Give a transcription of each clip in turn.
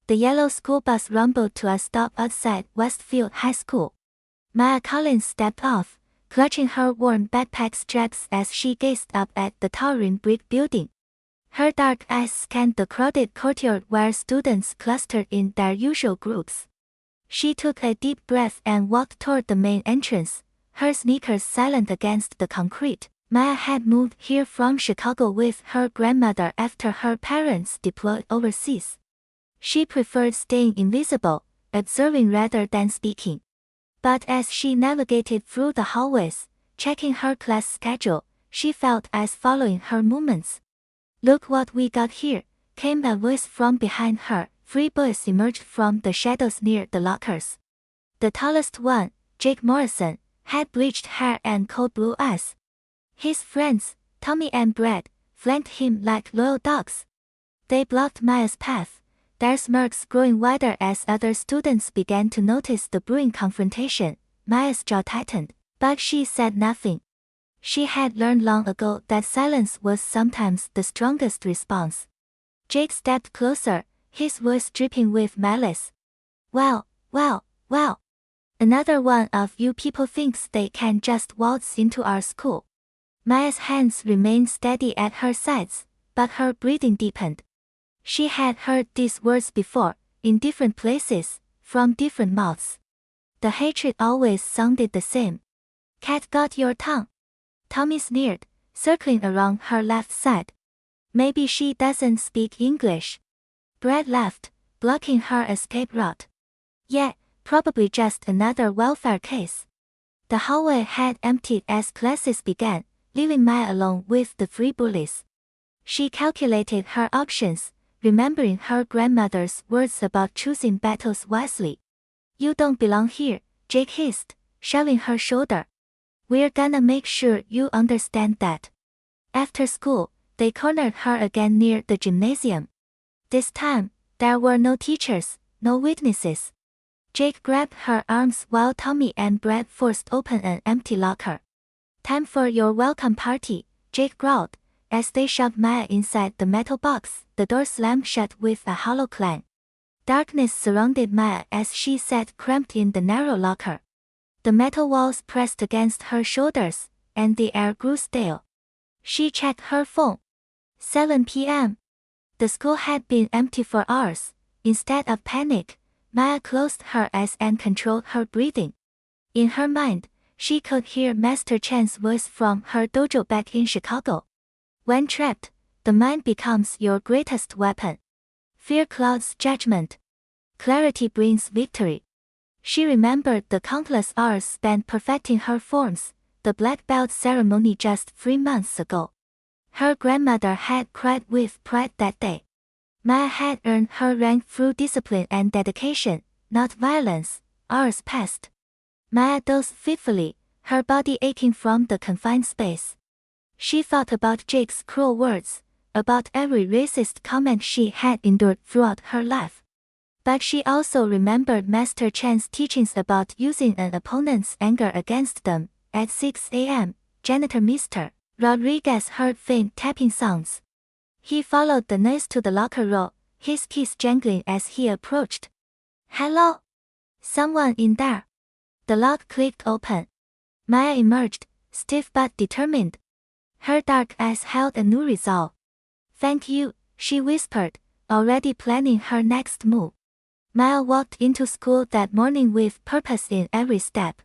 The yellow school bus rumbled to a stop outside Westfield High School. Maya Collins stepped off, clutching her worn backpack straps as she gazed up at the towering brick building. Her dark eyes scanned the crowded courtyard where students clustered in their usual groups. She took a deep breath and walked toward the main entrance, her sneakers silent against the concrete. Maya had moved here from Chicago with her grandmother after her parents deployed overseas. She preferred staying invisible, observing rather than speaking. But as she navigated through the hallways, checking her class schedule, she felt eyes following her movements. "Look what we got here," came a voice from behind her. 3 boys emerged from the shadows near the lockers. The tallest one, Jake Morrison, had bleached hair and cold blue eyes. His friends, Tommy and Brad, flanked him like loyal dogs. They blocked Maya's path, their smirks growing wider as other students began to notice the brewing confrontation. Maya's jaw tightened, but she said nothing. She had learned long ago that silence was sometimes the strongest response. Jake stepped closer, his voice dripping with malice. Well, another one of you people thinks they can just waltz into our school." Maya's hands remained steady at her sides, but her breathing deepened. She had heard these words before, in different places, from different mouths. The hatred always sounded the same. "Cat got your tongue." Tommy sneered, circling around her left side. "Maybe she doesn't speak English." Brad laughed, blocking her escape route. "Yeah, probably just another welfare case." The hallway had emptied as classes began, leaving Maya alone with the 3 bullies. She calculated her options, remembering her grandmother's words about choosing battles wisely. "You don't belong here," Jake hissed, shoving her shoulder. "We're gonna make sure you understand that." After school, they cornered her again near the gymnasium. This time, there were no teachers, no witnesses. Jake grabbed her arms while Tommy and Brad forced open an empty locker. "Time for your welcome party," Jake growled, as they shoved Maya inside the metal box. The door slammed shut with a hollow clang. Darkness surrounded Maya as she sat cramped in the narrow locker. The metal walls pressed against her shoulders, and the air grew stale. She checked her phone. 7 p.m. The school had been empty for hours. Instead of panic, Maya closed her eyes and controlled her breathing. In her mind, she could hear Master Chan's voice from her dojo back in Chicago. "When trapped, the mind becomes your greatest weapon. Fear clouds judgment. Clarity brings victory." She remembered the countless hours spent perfecting her forms, the black belt ceremony just 3 months ago. Her grandmother had cried with pride that day. Maya had earned her rank through discipline and dedication, not violence. Hours passed. Maya dozed fitfully, her body aching from the confined space. She thought about Jake's cruel words, about every racist comment she had endured throughout her life. But she also remembered Master Chan's teachings about using an opponent's anger against them. At 6 a.m., janitor Mr. Rodriguez heard faint tapping sounds. He followed the noise to the locker row, his keys jangling as he approached. "Hello? Someone in there?" The lock clicked open. Maya emerged, stiff but determined. Her dark eyes held a new resolve. "Thank you," she whispered, already planning her next move. Maya walked into school that morning with purpose in every step.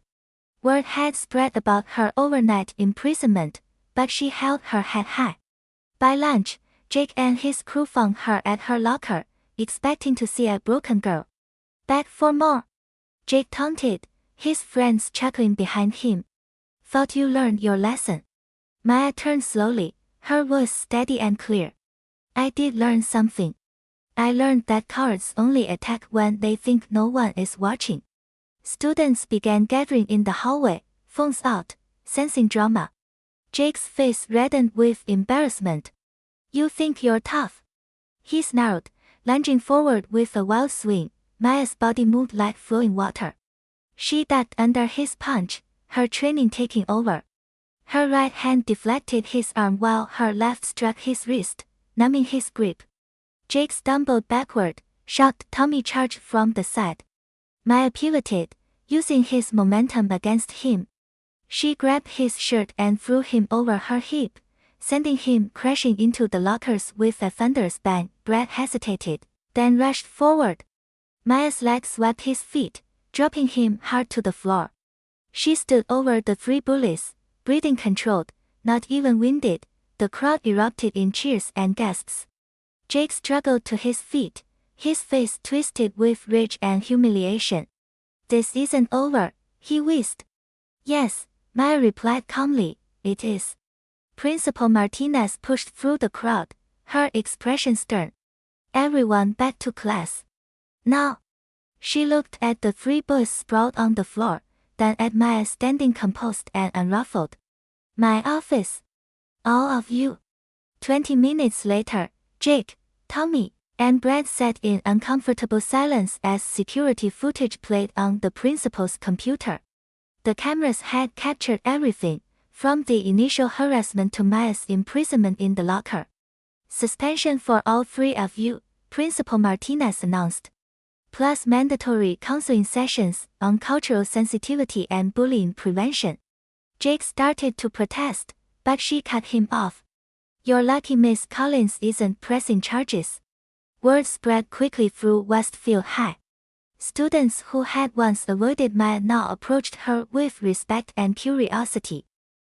Word had spread about her overnight imprisonment, but she held her head high. By lunch, Jake and his crew found her at her locker, expecting to see a broken girl. "Back for more?" Jake taunted, his friends chuckling behind him. "Thought you learned your lesson." Maya turned slowly, her voice steady and clear. "I did learn something. I learned that cowards only attack when they think no one is watching." Students began gathering in the hallway, phones out, sensing drama. Jake's face reddened with embarrassment. "You think you're tough?" He snarled, lunging forward with a wild swing. Maya's body moved like flowing water. She ducked under his punch, her training taking over. Her right hand deflected his arm while her left struck his wrist, numbing his grip. Jake stumbled backward, Shocked, Tommy charged from the side. Maya pivoted, using his momentum against him. She grabbed his shirt and threw him over her hip, sending him crashing into the lockers with a thunderous bang. Brad hesitated, then rushed forward. Maya's leg swept his feet, dropping him hard to the floor. She stood over the three bullies, breathing controlled, not even winded. The crowd erupted in cheers and gasps. Jake struggled to his feet, his face twisted with rage and humiliation. "This isn't over," he wheezed. "Yes," Maya replied calmly, "it is." Principal Martinez pushed through the crowd, her expression stern. "Everyone back to class. Now." She looked at the three boys sprawled on the floor, then at Maya standing composed and unruffled. "My office. All of you." 20 minutes later, Jake, Tommy, and Brad sat in uncomfortable silence as security footage played on the principal's computer. The cameras had captured everything, from the initial harassment to Maya's imprisonment in the locker. "Suspension for all three of you," Principal Martinez announced. "Plus mandatory counseling sessions on cultural sensitivity and bullying prevention." Jake started to protest, but she cut him off. "You're lucky Miss Collins isn't pressing charges." Word spread quickly through Westfield High. Students who had once avoided Maya now approached her with respect and curiosity.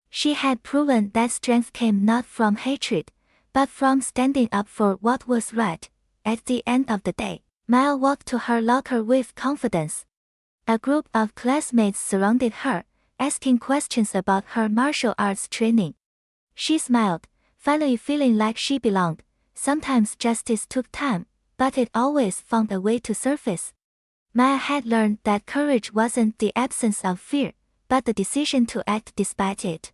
She had proven that strength came not from hatred, but from standing up for what was right. At the end of the day, Maya walked to her locker with confidence. A group of classmates surrounded her, asking questions about her martial arts training. She smiled, finally feeling like she belonged. Sometimes justice took time, but it always found a way to surface. Maya had learned that courage wasn't the absence of fear, but the decision to act despite it.